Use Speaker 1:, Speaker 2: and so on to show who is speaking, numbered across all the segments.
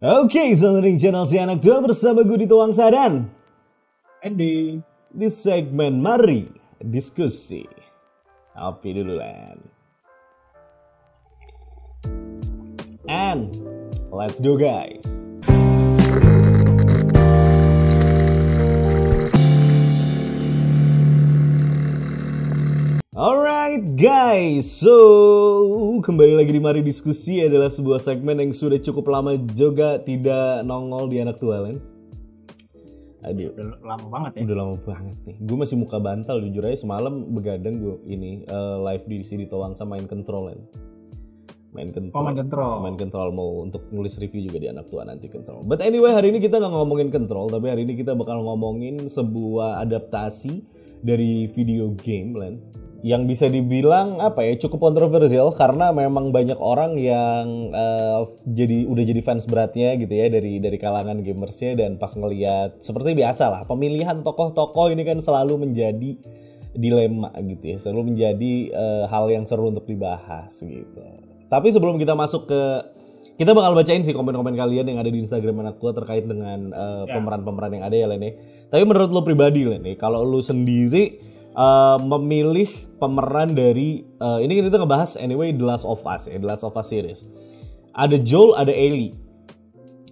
Speaker 1: Oke, selamat datang di channel Si Anak Tua bersama gue Dito Wangsa dan
Speaker 2: Andy.
Speaker 1: di segmen Mari Diskusi. Kopi dulu, Len. And let's go, guys. Alright guys, so kembali lagi di Mari Diskusi adalah sebuah segmen yang sudah cukup lama juga tidak nongol di Anak Tua, Len. Aduh,
Speaker 2: Udah lama banget ya.
Speaker 1: udah lama banget nih. Gue masih muka bantal, jujur aja semalam begadang gue ini live di sini Towangsa main control, Len. Main control mau untuk nulis review juga di Anak Tua nanti control. But anyway, hari ini kita nggak ngomongin control, tapi hari ini kita bakal ngomongin sebuah adaptasi dari video game, Len, yang bisa dibilang cukup kontroversial karena memang banyak orang yang udah jadi fans beratnya gitu ya dari kalangan gamersnya, dan pas ngelihat seperti biasa lah pemilihan tokoh-tokoh ini kan selalu menjadi dilema gitu ya, selalu menjadi hal yang seru untuk dibahas gitu. Tapi sebelum kita masuk kita bakal bacain sih komen-komen kalian yang ada di Instagram Anak Tua terkait dengan pemeran-pemeran yang ada ya, Len. Tapi menurut lo pribadi, Len, kalau lo sendiri memilih pemeran dari ini kita ngebahas anyway The Last of Us ya, The Last of Us series. Ada Joel, ada Ellie.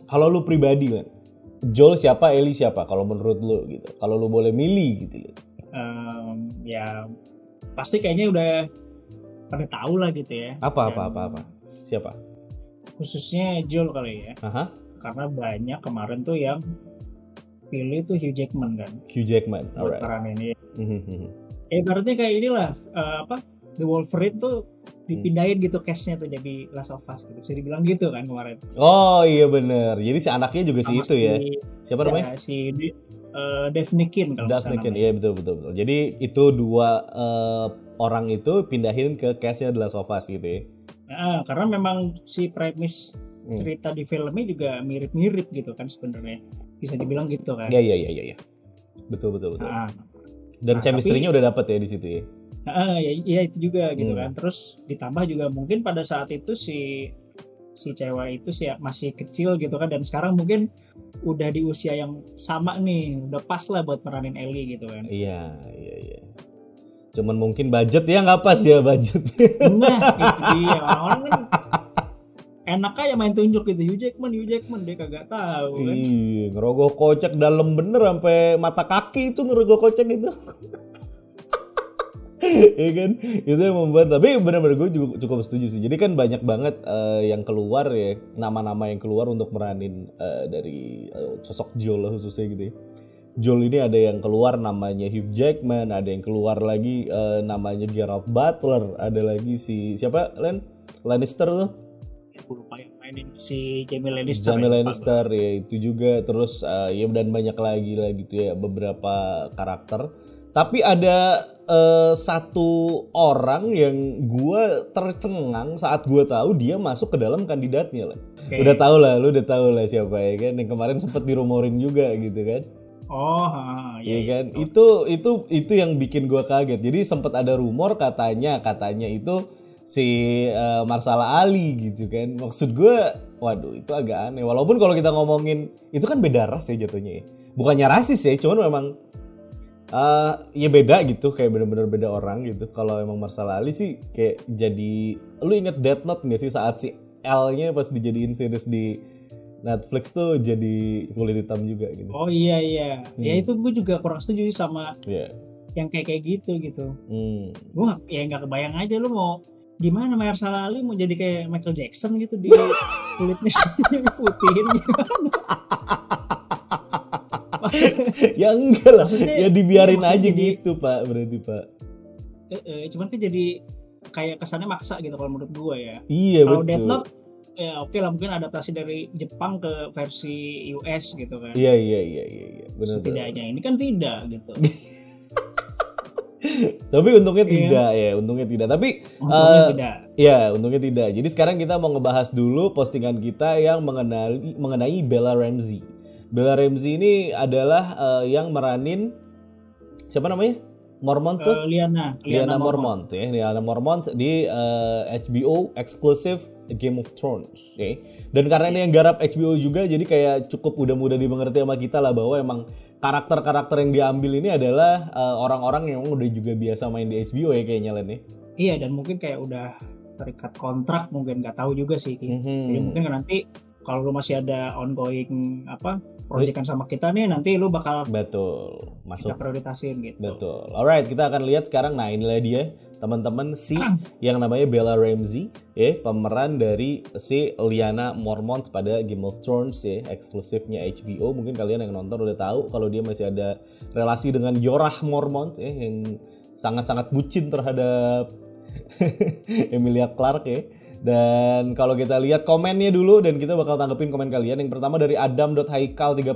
Speaker 1: Kalau lu pribadi, Len, Joel siapa, Ellie siapa kalau menurut lu gitu? Kalau lu boleh milih gitu, Len.
Speaker 2: Ya pasti kayaknya udah pada tahu lah gitu ya.
Speaker 1: Apa. Siapa?
Speaker 2: Khususnya Joel kali ya.
Speaker 1: Aha.
Speaker 2: Karena banyak kemarin tuh yang pilih tuh Hugh Jackman kan.
Speaker 1: Hugh Jackman.
Speaker 2: Buat
Speaker 1: Alright.
Speaker 2: peran ini. Berarti kayak inilah The Wolverine tuh dipindahin gitu cast-nya tuh jadi Last of Us gitu. Bisa dibilang gitu kan kemarin.
Speaker 1: Oh iya bener. Jadi si anaknya juga
Speaker 2: Sama
Speaker 1: itu ya. Siapa namanya?
Speaker 2: Si Daphne Keane kalau
Speaker 1: Daphne Keane, iya betul. Jadi itu dua orang itu pindahin ke cast-nya The Last of Us gitu ya.
Speaker 2: Karena memang si premis cerita di filmnya juga mirip-mirip gitu kan sebenarnya. Bisa dibilang gitu kan.
Speaker 1: Iya. Betul. Dan chemistry-nya udah dapet ya di situ ya.
Speaker 2: Ya itu juga gitu kan. Terus ditambah juga mungkin pada saat itu si cewek itu sih masih kecil gitu kan, dan sekarang mungkin udah di usia yang sama nih, udah pas lah buat peranin Ellie gitu kan.
Speaker 1: Iya. Cuman mungkin budget ya nggak pas ya budget.
Speaker 2: Nah itu dia, orang kan enak aja main tunjuk gitu, Hugh Jackman dia kagak tahu kan.
Speaker 1: Iya, ngerogoh kocek dalam bener sampai mata kaki itu ngerogoh kocek itu. Iya kan, itu yang membuat. Tapi benar-benar gue juga cukup setuju sih. Jadi kan banyak banget yang keluar ya, nama-nama yang keluar untuk meranin dari sosok Joel khususnya gitu ya. Joel ini ada yang keluar namanya Hugh Jackman, ada yang keluar lagi namanya Geralt Butler, ada lagi si siapa, Len? Lannister tuh.
Speaker 2: Aku lupa yang mainin si Jaime Lannister.
Speaker 1: Ya itu juga. Terus ya dan banyak lagi lah gitu ya, beberapa karakter. Tapi ada satu orang yang gue tercengang saat gue tahu dia masuk ke dalam kandidatnya lah. Okay. Lu udah tahu lah siapa ya kan, yang kemarin sempat dirumorin juga gitu kan. Iya kan. Itu yang bikin gue kaget. Jadi sempat ada rumor katanya itu si Marsala Ali gitu kan. Maksud gue, waduh itu agak aneh. Walaupun kalau kita ngomongin itu kan beda ras ya jatuhnya ya. Bukannya rasis ya, cuman memang ya beda gitu, kayak bener-bener beda orang gitu. Kalau emang Marsala Ali sih kayak jadi, lu inget Death Note gak sih saat si L-nya pas dijadiin series di Netflix tuh jadi kulit hitam juga gitu.
Speaker 2: Oh iya. Ya itu gue juga kurang setuju sama yang kayak gitu. Gue nggak kebayang aja lu mau gimana Mahershala Ali mau jadi kayak Michael Jackson gitu di kulitnya putihin gitu.
Speaker 1: Ya enggak lah, ya dibiarin aja gitu Pak, berarti Pak.
Speaker 2: Cuman kan jadi kayak kesannya maksa gitu kalau menurut gue ya.
Speaker 1: Iya
Speaker 2: kalau
Speaker 1: betul.
Speaker 2: Death Note ya oke lah, mungkin adaptasi dari Jepang ke versi US gitu kan.
Speaker 1: Iya. Benar.
Speaker 2: Setidaknya ini kan tidak gitu.
Speaker 1: Tapi untungnya tidak ya, untungnya tidak. Tapi
Speaker 2: tidak.
Speaker 1: Ya, untungnya tidak. Jadi sekarang kita mau ngebahas dulu postingan kita yang mengenai Bella Ramsey. Bella Ramsey ini adalah yang meranin siapa namanya? Mormont tuh?
Speaker 2: Lyanna
Speaker 1: Mormont ya. Lyanna Mormont di HBO exclusive Game of Thrones. Okay? Dan karena ini yang garap HBO juga, jadi kayak cukup udah mudah dimengerti sama kita lah bahwa emang karakter-karakter yang diambil ini adalah orang-orang yang udah juga biasa main di HBO ya kayaknya Len ya.
Speaker 2: Iya, dan mungkin kayak udah terikat kontrak, mungkin nggak tahu juga sih. Jadi mungkin nanti kalau lu masih ada ongoing proyekan sama kita nih, nanti lu bakal
Speaker 1: masuk
Speaker 2: kita prioritasin gitu.
Speaker 1: Betul. Alright, kita akan lihat sekarang. Nah, inilah dia teman-teman si yang namanya Bella Ramsey ya, pemeran dari si Lyanna Mormont pada Game of Thrones ya, eksklusifnya HBO. Mungkin kalian yang nonton udah tahu kalau dia masih ada relasi dengan Jorah Mormont ya, yang sangat-sangat bucin terhadap Emilia Clarke ya. Dan kalau kita lihat komennya dulu dan kita bakal tanggepin komen kalian. Yang pertama dari Adam.Haikal 30.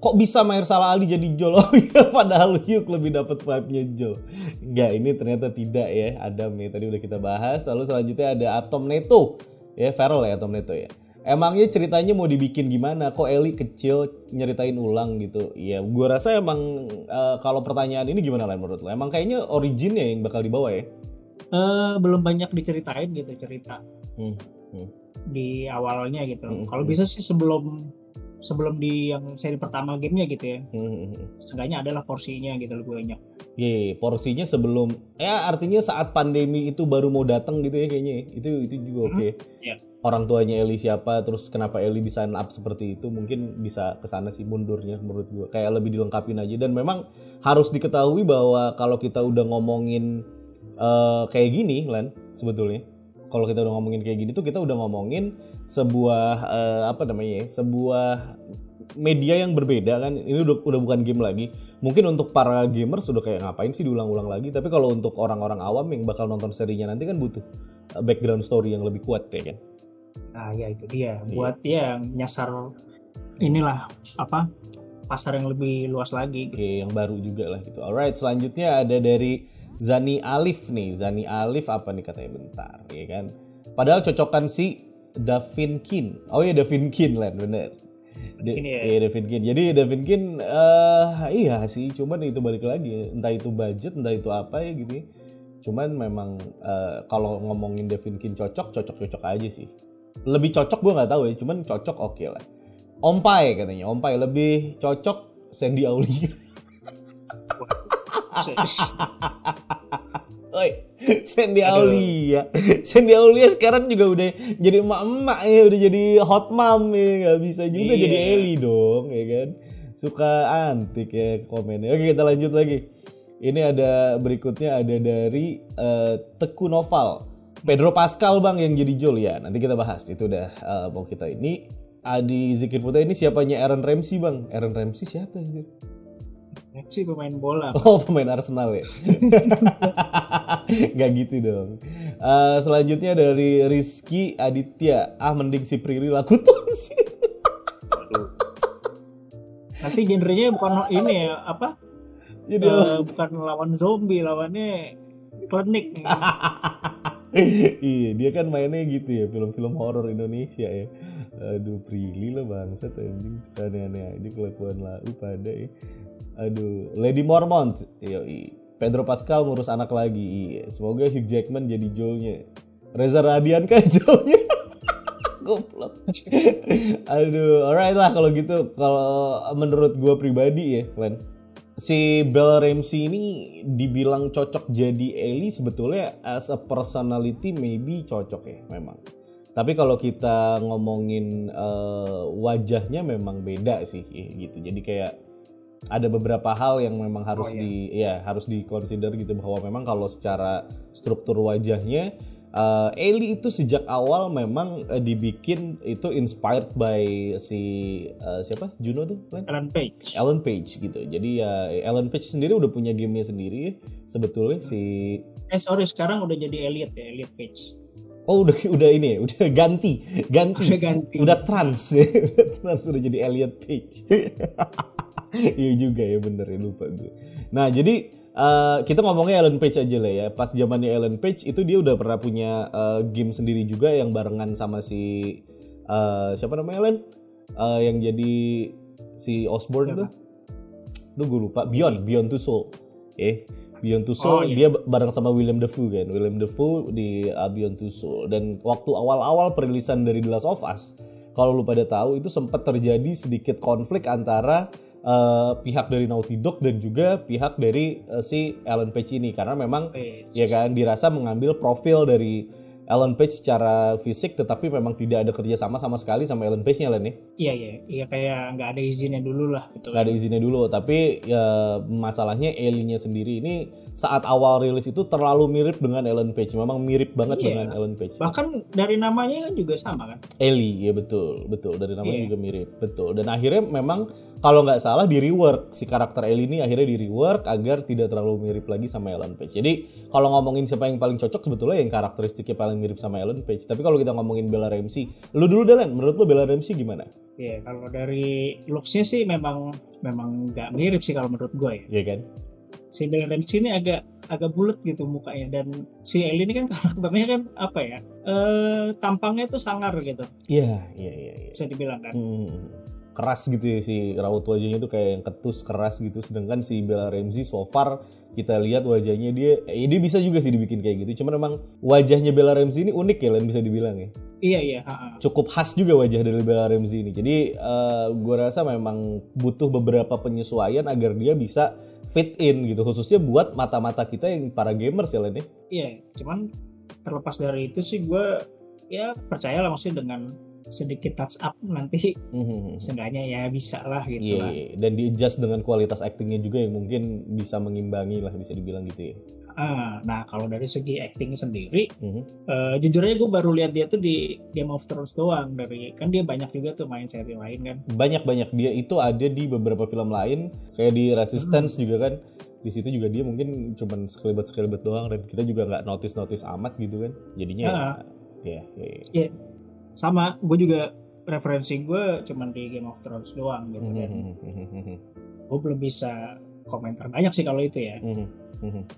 Speaker 1: Kok bisa Mahershala Ali jadi Joel? Oh iya, padahal Hugh lebih dapat vibe-nya Joel. Enggak, ini ternyata tidak ya. Adam nih tadi udah kita bahas. Lalu selanjutnya ada Atom Neto. Ya, Feral ya Atom Neto ya. Emangnya ceritanya mau dibikin gimana? Kok Ellie kecil nyeritain ulang gitu? Iya, gua rasa emang kalau pertanyaan ini gimana lah menurut lo? Emang kayaknya originnya yang bakal dibawa ya?
Speaker 2: Belum banyak diceritain gitu cerita di awalnya gitu. Kalau bisa sih sebelum di yang seri pertama gamenya gitu ya. Setidaknya adalah porsinya gitu lebih banyak.
Speaker 1: Porsinya sebelum artinya saat pandemi itu baru mau datang gitu ya kayaknya. Itu juga oke.
Speaker 2: Yeah.
Speaker 1: Orang tuanya Ellie siapa, terus kenapa Ellie bisa up seperti itu, mungkin bisa kesana sih mundurnya menurut gue. Kayak lebih dilengkapin aja. Dan memang harus diketahui bahwa kalau kita udah ngomongin kayak gini Len, sebetulnya kalau kita udah ngomongin kayak gini tuh kita udah ngomongin sebuah sebuah media yang berbeda kan. Ini udah bukan game lagi. Mungkin untuk para gamers sudah kayak ngapain sih diulang-ulang lagi, tapi kalau untuk orang-orang awam yang bakal nonton serinya nanti kan butuh background story yang lebih kuat ya kan.
Speaker 2: Nah ya itu dia buat yang nyasar inilah pasar yang lebih luas lagi gitu.
Speaker 1: Yang baru juga lah gitu. Alright, selanjutnya ada dari Zani Alif nih. Zani Alif apa nih katanya, bentar ya kan. Padahal cocokan si Davin Kin. Oh iya Davin Kin lah bener. Davin Kin. Jadi Davin Kin iya sih, cuman itu balik lagi entah itu budget entah itu apa ya gitu. Cuman memang kalau ngomongin Davin Kin cocok aja sih. Lebih cocok gue nggak tahu ya, cuman cocok oke lah. Ompai katanya, Ompai lebih cocok Sandy Aulia. Oi, Sandy Aulia sekarang juga udah jadi emak-emak ya, udah jadi hot mom ya, nggak bisa juga jadi Ellie dong ya kan. Suka antik ya komennya. Oke, kita lanjut lagi. Ini ada berikutnya ada dari Teku Noval. Pedro Pascal bang yang jadi Joel ya. Nanti kita bahas itu udah mau kita ini. Adi Zikir Putra ini siapanya Aaron Ramsey bang? Aaron Ramsey siapa anjir?
Speaker 2: Ramsey pemain bola.
Speaker 1: Oh pemain Arsenal ya? Gak gitu dong. Selanjutnya dari Rizky Aditya. Mending si Prilly Lakuton sih.
Speaker 2: Nanti genrenya bukan ini ya Jadi bukan lawan zombie, lawannya klinik.
Speaker 1: Iya, dia kan mainnya gitu ya, film-film horor Indonesia ya. Aduh, Prilly lah bangsat anjing, suka aneh-aneh aja kelakuan lau pada ya. Aduh, Lady Mormont. Yoi. Pedro Pascal ngurus anak lagi. Iya. Semoga Hugh Jackman jadi Joel-nya. Reza Radian kan Joel-nya. Goblok. Aduh, alright lah kalau gitu. Kalau menurut gue pribadi ya, Len, si Bella Ramsey ini dibilang cocok jadi Ellie sebetulnya as a personality maybe cocok ya memang. Tapi kalau kita ngomongin wajahnya memang beda sih gitu. Jadi kayak ada beberapa hal yang memang harus harus dikonsider gitu, bahwa memang kalau secara struktur wajahnya Ellie itu sejak awal memang dibikin itu inspired by si siapa? Juno tuh? Ellen Page gitu. Jadi ya Ellen Page sendiri udah punya gamenya sendiri sebetulnya si
Speaker 2: sekarang udah jadi Elliot ya, Elliot Page.
Speaker 1: Oh udah ini ya, udah ganti. Udah trans ya. Udah jadi Elliot Page. Iya juga ya, bener ya, lupa gue. Nah jadi kita ngomongnya Ellen Page aja lah ya. Pas zamannya Ellen Page itu dia udah pernah punya game sendiri juga yang barengan sama si siapa namanya Ellen? Yang jadi si Osborn tuh. Duh gue lupa. Beyond Two Souls. Beyond Two Soul dia bareng sama William Dafoe kan. William Dafoe di Beyond Two Soul. Dan waktu awal-awal perilisan dari The Last of Us, kalau lu pada tahu itu sempat terjadi sedikit konflik antara pihak dari Naughty Dog dan juga pihak dari si Ellen Page ini, karena memang ya kan dirasa mengambil profil dari Ellen Page secara fisik, tetapi memang tidak ada kerjasama sama sekali sama Ellen Page-nya, Len ya?
Speaker 2: Iya kayak nggak ada izinnya dulu lah. Gitu.
Speaker 1: Nggak ada izinnya dulu, tapi ya masalahnya Ellie-nya sendiri ini saat awal rilis itu terlalu mirip dengan Ellen Page, memang mirip banget dengan Ellen Page.
Speaker 2: Bahkan dari namanya kan juga sama kan?
Speaker 1: Ellie, ya betul dari namanya juga mirip, betul. Dan akhirnya memang kalau nggak salah di rework si karakter Ellie ini akhirnya di rework agar tidak terlalu mirip lagi sama Ellen Page. Jadi kalau ngomongin siapa yang paling cocok sebetulnya yang karakteristiknya paling mirip sama Ellen Page. Tapi kalau kita ngomongin Bella Ramsey, lu dulu Dalen, menurut lu Bella Ramsey gimana?
Speaker 2: Iya, kalau dari looks-nya sih memang nggak mirip sih kalau menurut gue ya.
Speaker 1: Iya kan?
Speaker 2: Si Bella Ramsey ini agak bulat gitu mukanya, dan si Ellie ini kan karakternya kan apa ya? Tampangnya tuh sangar gitu.
Speaker 1: Iya.
Speaker 2: Bisa dibilang kan.
Speaker 1: Keras gitu ya, si raut wajahnya tuh kayak yang ketus keras gitu, sedangkan si Bella Ramsey so far kita lihat wajahnya dia bisa juga sih dibikin kayak gitu, cuman memang wajahnya Bella Ramsey ini unik ya, Len, bisa dibilang ya.
Speaker 2: Iya.
Speaker 1: Cukup khas juga wajah dari Bella Ramsey ini, jadi gue rasa memang butuh beberapa penyesuaian agar dia bisa fit in gitu, khususnya buat mata-mata kita yang para gamers ya, Len ya.
Speaker 2: Iya, cuman terlepas dari itu sih gue ya percaya lah, maksudnya dengan sedikit touch up nanti seenggaknya ya bisa lah gitu lah.
Speaker 1: Dan di adjust dengan kualitas actingnya juga yang mungkin bisa mengimbangi lah, bisa dibilang gitu ya.
Speaker 2: Nah kalau dari segi acting sendiri, jujur aja gue baru lihat dia tuh di Game of Thrones doang, dari kan dia banyak juga tuh main seri lain kan.
Speaker 1: Banyak dia itu ada di beberapa film lain kayak di Resistance juga kan. Di situ juga dia mungkin cuman sekelebat doang, dan kita juga nggak notice amat gitu kan. Jadinya
Speaker 2: ya. Sama, gue juga referensi gue cuman di Game of Thrones doang gitu kan. Gue belum bisa komentar banyak sih kalau itu ya.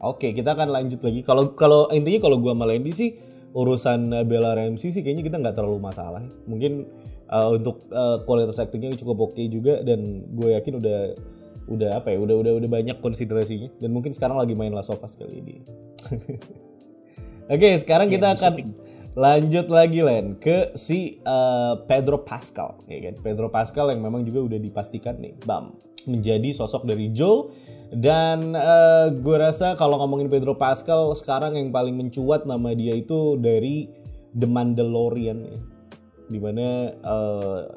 Speaker 1: Oke, kita akan lanjut lagi. Kalau intinya kalau gue sama Lendi sih urusan Bella Ramsey sih kayaknya kita nggak terlalu masalah. Mungkin untuk kualitas aktingnya cukup oke juga, dan gue yakin udah banyak konsiderasinya, dan mungkin sekarang lagi main Last of Us kali ini. Oke, sekarang kita akan lanjut lagi Len ke si Pedro Pascal, ya kan? Pedro Pascal yang memang juga udah dipastikan nih menjadi sosok dari Joel. Dan gue rasa kalau ngomongin Pedro Pascal sekarang yang paling mencuat nama dia itu dari The Mandalorian ya. Dimana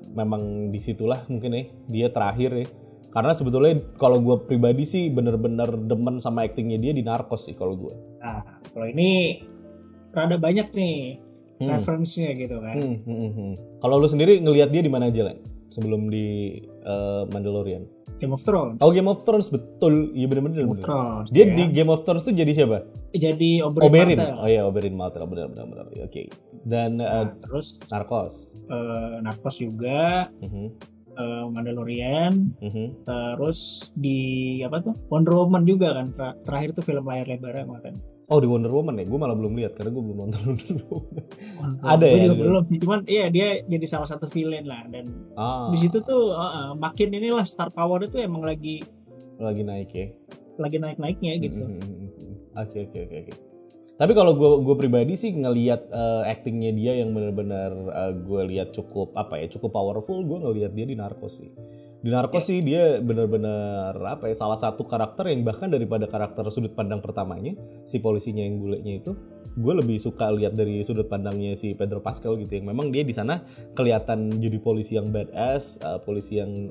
Speaker 1: memang disitulah mungkin ya dia terakhir ya. Karena sebetulnya kalau gue pribadi sih bener-bener demen sama aktingnya dia di Narcos sih kalau gue.
Speaker 2: Nah kalau ini rada banyak nih referensinya gitu kan.
Speaker 1: Kalau lu sendiri ngelihat dia di mana aja Len sebelum di Mandalorian?
Speaker 2: Game of Thrones.
Speaker 1: Oh, Game of Thrones, betul. Iya benar-benar.
Speaker 2: Game of Thrones.
Speaker 1: Dia di Game of Thrones tuh jadi siapa?
Speaker 2: Jadi Oberyn Martell.
Speaker 1: Oh iya, Oberyn Martell, benar. Oke. Dan
Speaker 2: terus
Speaker 1: Narcos.
Speaker 2: Narcos juga. Mandalorian. Terus di apa tuh? Wonder Woman juga kan. Terakhir tuh film layar lebar kan.
Speaker 1: Oh, di Wonder Woman ya? Gue malah belum lihat karena gue belum nonton Wonder Woman.
Speaker 2: Ada ya? Gue juga belum. Cuman iya dia jadi salah satu villain lah, dan di situ tuh makin inilah star power itu emang lagi
Speaker 1: naik ya.
Speaker 2: Lagi naik-naiknya gitu.
Speaker 1: Oke. Tapi kalau gue pribadi sih ngelihat actingnya dia yang benar-benar gue lihat cukup powerful. Gue ngelihat dia di Narcos sih. Di Narcos sih dia benar-benar salah satu karakter yang bahkan daripada karakter sudut pandang pertamanya si polisinya yang bulenya itu, gue lebih suka lihat dari sudut pandangnya si Pedro Pascal gitu, yang memang dia di sana kelihatan jadi polisi yang badass, polisi yang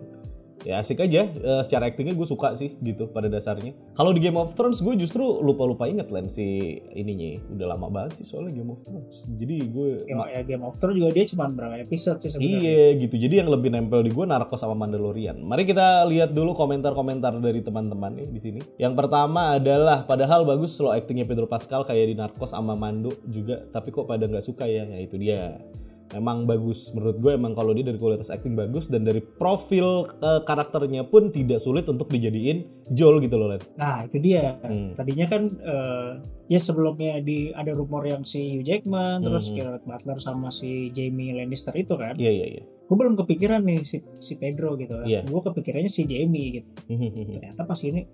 Speaker 1: ya asik aja. Secara aktingnya gue suka sih gitu pada dasarnya. Kalau di Game of Thrones gue justru lupa inget Len si ininya. Udah lama banget sih soalnya Game of Thrones. Jadi gue
Speaker 2: Game of Thrones juga dia cuma berapa episode sih sebenarnya.
Speaker 1: Iya gitu. Jadi yang lebih nempel di gue Narcos sama Mandalorian. Mari kita lihat dulu komentar-komentar dari teman-teman nih di sini. Yang pertama adalah padahal bagus loh aktingnya Pedro Pascal kayak di Narcos sama Mando juga, tapi kok pada nggak suka ya? Ya itu dia. Memang bagus menurut gue, emang kalau dia dari kualitas acting bagus, dan dari profil karakternya pun tidak sulit untuk dijadiin Joel gitu loh Len.
Speaker 2: Nah itu dia. Tadinya kan ya sebelumnya ada rumor yang si Hugh Jackman, terus Gerard Butler sama si Jaime Lannister itu kan.
Speaker 1: Iya.
Speaker 2: Gue belum kepikiran nih si Pedro gitu kan.
Speaker 1: Yeah.
Speaker 2: Gue kepikirannya si Jaime gitu. Ternyata pas ini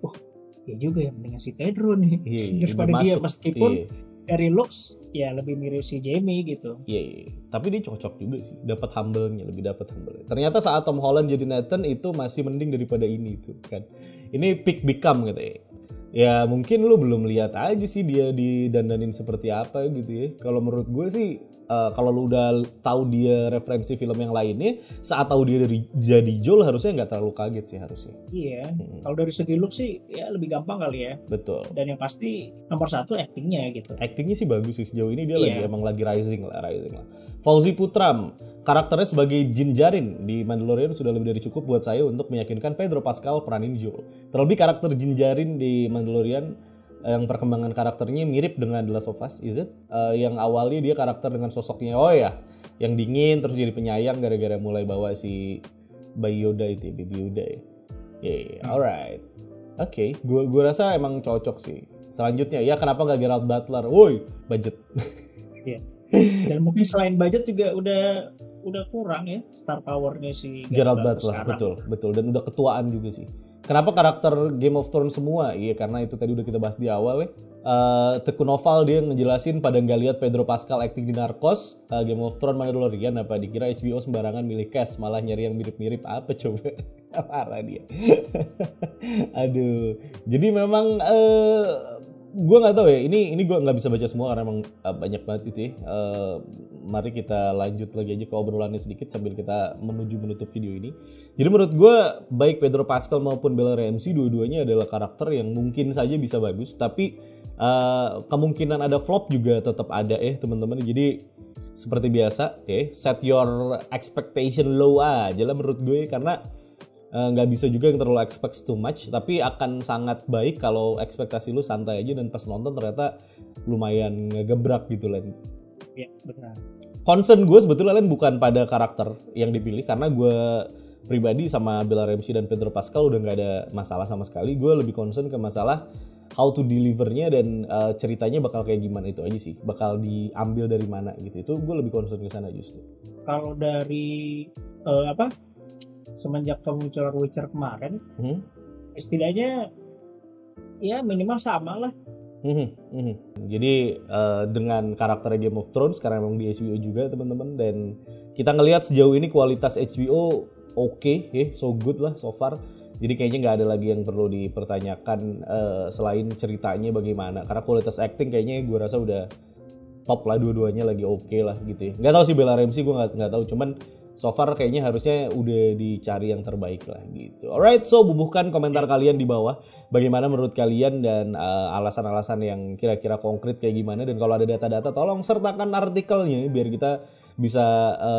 Speaker 2: ya juga ya mendingan si Pedro nih daripada dia, meskipun dari looks ya lebih mirip si Jamie gitu.
Speaker 1: Iya. Tapi dia cocok juga sih, dapat humble-nya, lebih dapat humble. Ternyata saat Tom Holland jadi Nathan itu masih mending daripada ini tuh kan. Ini peak become gitu ya. Ya mungkin lu belum lihat aja sih dia didandanin seperti apa gitu ya. Kalau menurut gue sih kalau lu udah tahu dia referensi film yang lainnya, saat tahu dia dari jadi Joel harusnya nggak terlalu kaget sih harusnya.
Speaker 2: Iya. Kalau dari segi look sih ya lebih gampang kali ya.
Speaker 1: Betul.
Speaker 2: Dan yang pasti nomor 1 actingnya gitu.
Speaker 1: Actingnya sih bagus sih sejauh ini, dia emang lagi rising lah. Fauzi Putram, karakternya sebagai Din Djarin di Mandalorian sudah lebih dari cukup buat saya untuk meyakinkan Pedro Pascal peranin Joel. Terlebih karakter Din Djarin di Mandalorian yang perkembangan karakternya mirip dengan The Last of Us, is it? Yang awalnya dia karakter dengan sosoknya yang dingin terus jadi penyayang gara-gara mulai bawa si Baby Yoda itu, Baby Yoda ya. Alright. Oke, gue rasa emang cocok sih. Selanjutnya ya kenapa gak Geralt Butler? Woi, budget.
Speaker 2: Iya. Dan mungkin selain budget juga udah kurang ya star powernya si
Speaker 1: Geralt Butler, betul dan udah ketuaan juga sih. Kenapa karakter Game of Thrones semua? Iya karena itu tadi udah kita bahas di awal ya. Teku Noval dia ngejelasin pada nggak lihat Pedro Pascal acting di Narcos, Game of Thrones Mandalorian apa dikira HBO sembarangan milih cast malah nyari yang mirip-mirip apa coba. Parah dia. Aduh. Jadi memang gue nggak tahu ya, ini gue nggak bisa baca semua karena emang banyak banget itu ya. Mari kita lanjut lagi aja ke obrolannya sedikit sambil kita menutup video ini. Jadi menurut gue baik Pedro Pascal maupun Bella Ramsey dua-duanya adalah karakter yang mungkin saja bisa bagus, tapi kemungkinan ada flop juga tetap ada teman-teman. Jadi seperti biasa set your expectation low aja lah menurut gue, karena nggak bisa juga yang terlalu expect too much, tapi akan sangat baik kalau ekspektasi lu santai aja dan pas nonton ternyata lumayan ngegebrak gitu lah.
Speaker 2: Iya benar.
Speaker 1: Concern gue sebetulnya bukan pada karakter yang dipilih, karena gue pribadi sama Bella Ramsey dan Pedro Pascal udah nggak ada masalah sama sekali. Gue lebih concern ke masalah how to delivernya dan ceritanya bakal kayak gimana, itu aja sih. Bakal diambil dari mana gitu, itu gue lebih concern ke sana justru.
Speaker 2: Kalau dari semenjak kemunculan Witcher kemarin, istilahnya ya minimal sama lah.
Speaker 1: Jadi dengan karakter Game of Thrones sekarang emang di HBO juga teman-teman, dan kita ngelihat sejauh ini kualitas HBO oke, so good lah so far. Jadi kayaknya nggak ada lagi yang perlu dipertanyakan selain ceritanya bagaimana, karena kualitas acting kayaknya gue rasa udah top lah, dua-duanya lagi oke lah gitu ya. Nggak tahu sih Bella Ramsey, gue nggak tahu, cuman so far kayaknya harusnya udah dicari yang terbaik lah gitu. Alright, so bubuhkan komentar kalian di bawah. Bagaimana menurut kalian dan alasan-alasan yang kira-kira konkret kayak gimana. Dan kalau ada data-data tolong sertakan artikelnya biar kita bisa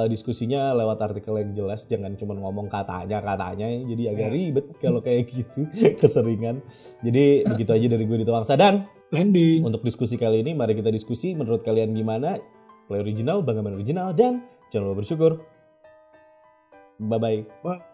Speaker 1: diskusinya lewat artikel yang jelas. Jangan cuma ngomong katanya. Jadi agak ribet kalau kayak gitu keseringan. Jadi begitu aja dari gue Dito Wangsa dan
Speaker 2: Landing.
Speaker 1: Untuk diskusi kali ini mari kita diskusi menurut kalian gimana. Play original, bangga original, dan jangan lupa bersyukur. Bye-bye.
Speaker 2: Bye.